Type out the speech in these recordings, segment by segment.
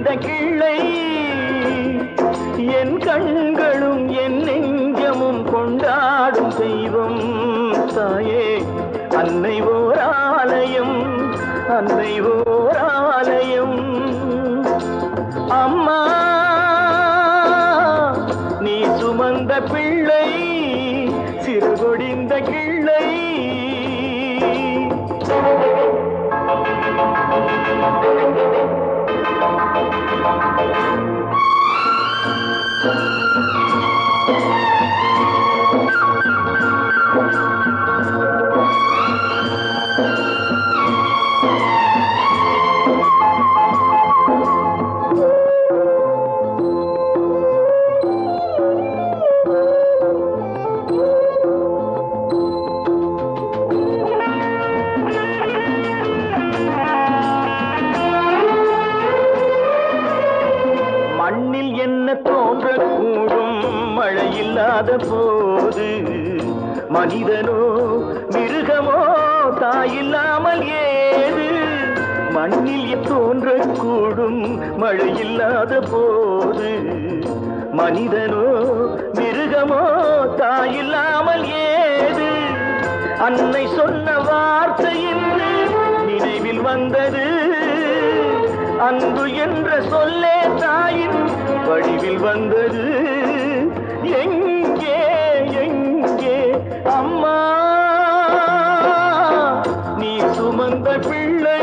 சிறகொடிந்த கிள்ளை என் கண்களும் என் நெஞ்சமும் கொண்டாடும் தெய்வம் தாயே அன்னை ஓர் ஆலயம் அன்னை ஓர் ஆலயம் அம்மா நீ சுமந்த பிள்ளை சிறகொடிந்த கிள்ளை மண்ணில் என்ன தோன்றக்கூடும் மழையில்லாத போது மனிதனோ மிருகமோ தாயில்லாமல் ஏது மண்ணில் தோன்றக்கூடும் மழையில்லாத போது மனிதனோ மிருகமோ தாயில்லாமல் ஏது அன்னை சொன்ன வார்த்தையின் நினைவில் வந்தது அன்பு என்ற சொல்லே தாயின் வடிவில் வந்தது எங்கே எங்கே அம்மா நீ சுமந்த பிள்ளை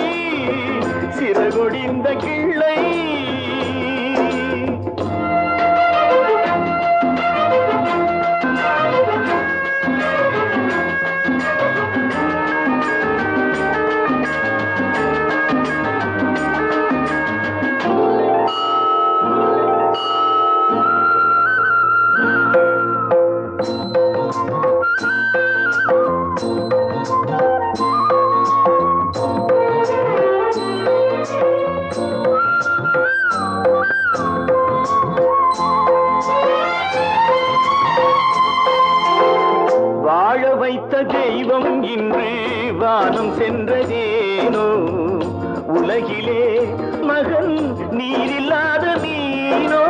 சிறகொடிந்த கிள்ளை வாழ வைத்த தெய்வம் இன்று வானம் சென்றதேனோ உலகிலே மகன் நீரில்லாத நீனோ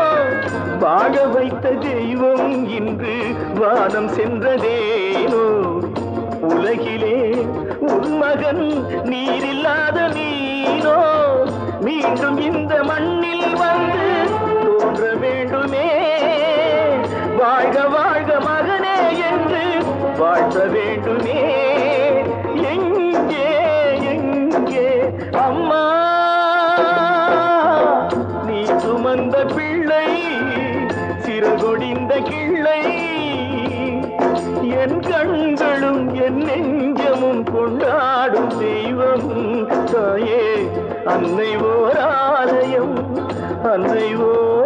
வாழ வைத்த தெய்வம் இன்று வானம் சென்றதேனோ உலகிலே உன் மகன் நீரில்லாத நீனோ மீண்டும் இந்த மண்ணில் வந்து தோன்ற வேண்டுமே வாழ்க வாழ்க மகனே என்று வாழ்த்த வேண்டுமே எங்கே எங்கே அம்மா நீ சுமந்த பிள்ளை சிறகொடிந்த கிள்ளை என் கண்களும் என் நெஞ்சமும் கொண்டாடும் தெய்வம் தாயே அன்னை ஓர் ஆலயம் அன்னை ஓர்